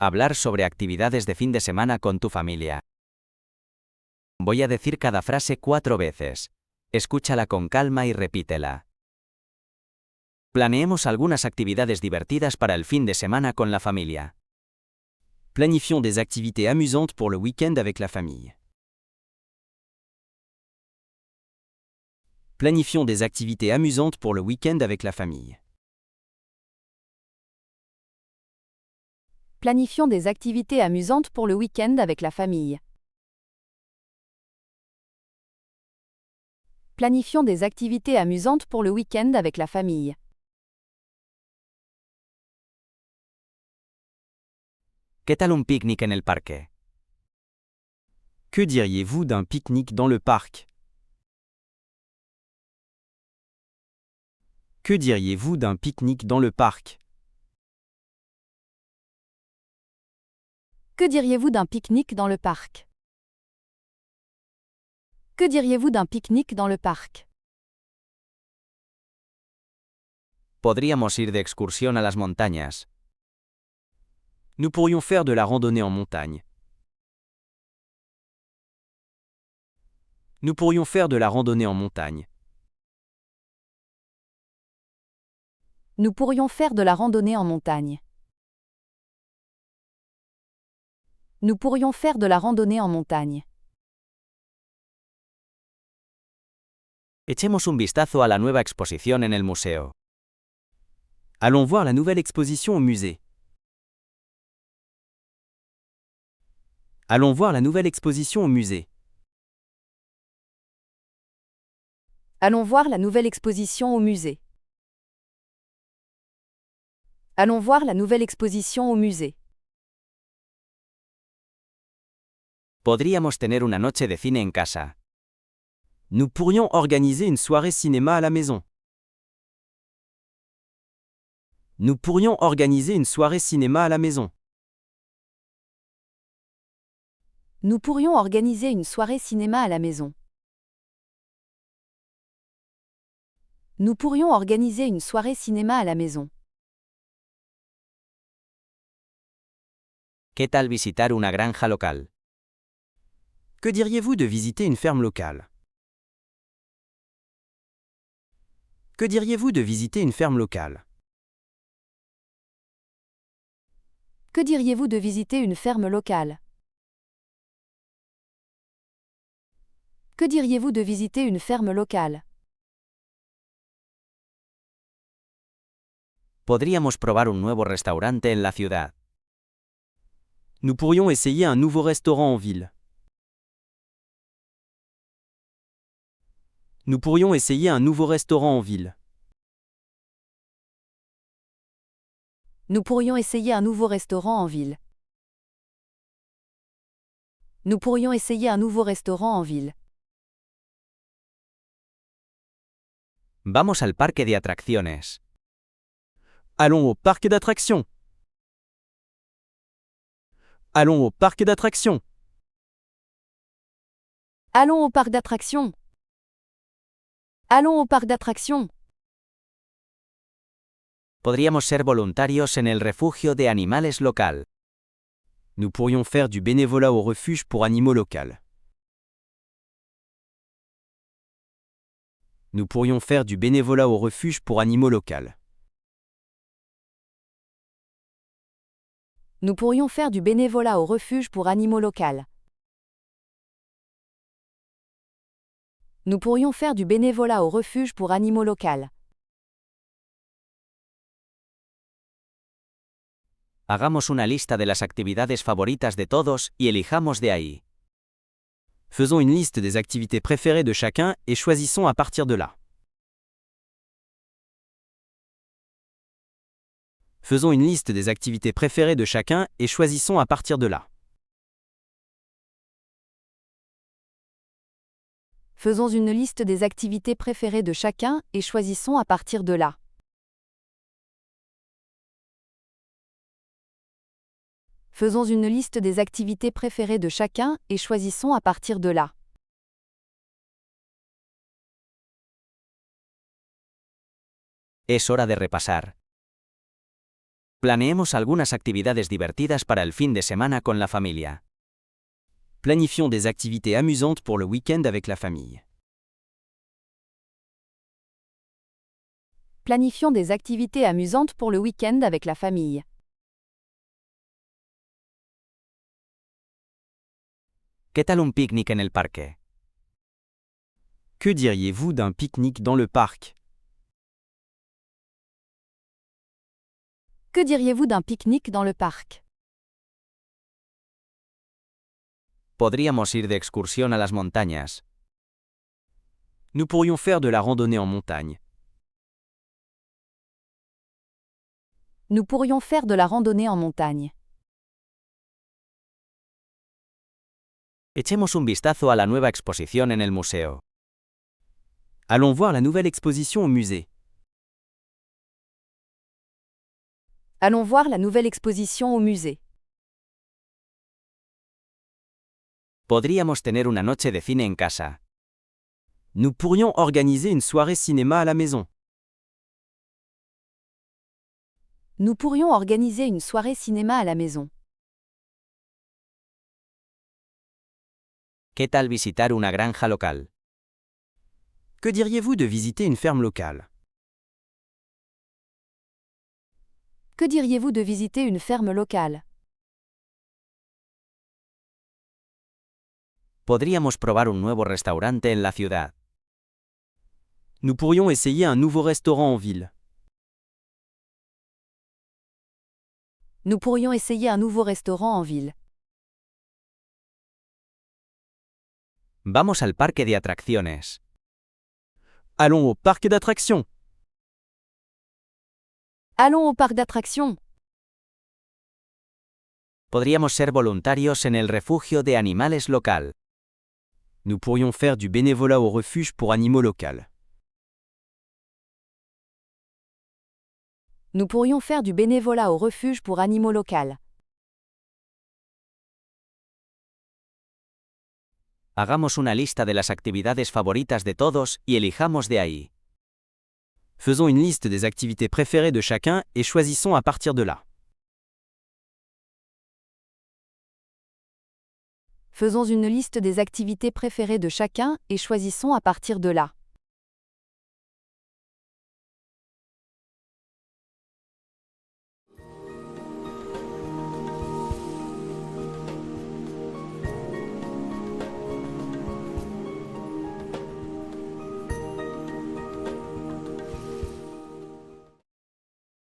Hablar sobre actividades de fin de semana con tu familia. Voy a decir cada frase 4 veces. Escúchala con calma y repítela. Planeemos algunas actividades divertidas para el fin de semana con la familia. Planifions des activités amusantes pour le week-end avec la famille. Planifions des activités amusantes pour le week-end avec la famille. Planifions des activités amusantes pour le week-end avec la famille. Planifions des activités amusantes pour le week-end avec la famille. ¿Qué tal un picnic en el parque? Que diriez-vous d'un pique-nique dans le parc? Que diriez-vous d'un pique-nique dans le parc? Que diriez-vous d'un pique-nique dans le parc? Que diriez-vous d'un pique-nique dans le parc? Podríamos ir de excursión a las montañas. Nous pourrions faire de la randonnée en montagne. Nous pourrions faire de la randonnée en montagne. Nous pourrions faire de la randonnée en montagne. Nous pourrions faire de la randonnée en montagne. Echemos un vistazo a la nueva exposición en el museo. Allons voir la nouvelle exposition au musée. Allons voir la nouvelle exposition au musée. Allons voir la nouvelle exposition au musée. Allons voir la nouvelle exposition au musée. Podríamos tener una noche de cine en casa. Nous pourrions organiser une soirée cinéma à la maison. Nous pourrions organiser une soirée cinéma à la maison. Nous pourrions organiser une soirée cinéma à la maison. Nous pourrions organiser une soirée cinéma à la maison. ¿Qué tal visitar una granja local? Que diriez-vous de visiter une ferme locale? Que diriez-vous de visiter une ferme locale? Que diriez-vous de visiter une ferme locale? Que diriez-vous de visiter une ferme locale? Podríamos probar un nuevo restaurante en la ciudad. Nous pourrions essayer un nouveau restaurant en ville. Nous pourrions essayer un nouveau restaurant en ville. Nous pourrions essayer un nouveau restaurant en ville. Nous pourrions essayer un nouveau restaurant en ville. Vamos al parque de atracciones. Allons au parc d'attractions. Allons au parc d'attractions. Allons au parc d'attractions. Allons au parc d'attractions. Podríamos ser voluntarios en el refugio de animales local. Nous pourrions faire du bénévolat au refuge pour animaux local. Nous pourrions faire du bénévolat au refuge pour animaux local. Nous pourrions faire du bénévolat au refuge pour animaux local. Nous pourrions faire du bénévolat au refuge pour animaux local. Hagamos una lista de las actividades favoritas de todos y elijamos de ahí. Faisons une liste des activités préférées de chacun et choisissons à partir de là. Faisons une liste des activités préférées de chacun et choisissons à partir de là. Faisons une liste des activités préférées de chacun et choisissons à partir de là. Faisons une liste des activités préférées de chacun et choisissons à partir de là. Es hora de repasar. Planeemos algunas actividades divertidas para el fin de semana con la familia. Planifions des activités amusantes pour le week-end avec la famille. Planifions des activités amusantes pour le week-end avec la famille. ¿Qué tal un picnic en el parque? Que diriez-vous d'un pique-nique dans le parc? Que diriez-vous d'un pique-nique dans le parc? Podríamos ir de excursión a las montañas. Nous pourrions faire de la randonnée en montagne. Nous pourrions faire de la randonnée en montagne. Echemos un vistazo a la nueva exposición en el museo. Allons voir la nouvelle exposition au musée. Allons voir la nouvelle exposition au musée. Podríamos tener una noche de cine en casa. Nous pourrions organiser une soirée cinéma à la maison. Nous pourrions organiser une soirée cinéma à la maison. ¿Qué tal visitar una granja local? Que diriez-vous de visiter une ferme locale? Que diriez-vous de visiter une ferme locale? Podríamos probar un nuevo restaurante en la ciudad. Nous pourrions essayer un nouveau restaurant en ville. Nous pourrions essayer un nouveau restaurant en ville. Vamos al parque de atracciones. Allons au parc d'attractions. Allons au parc d'attractions. Podríamos ser voluntarios en el refugio de animales local. Nous pourrions faire du bénévolat au refuge pour animaux locaux. Nous pourrions faire du bénévolat au refuge pour animaux locaux. Hagamos una lista de las actividades favoritas de todos y elijamos de ahí. Faisons une liste des activités préférées de chacun et choisissons à partir de là. Faisons une liste des activités préférées de chacun et choisissons à partir de là.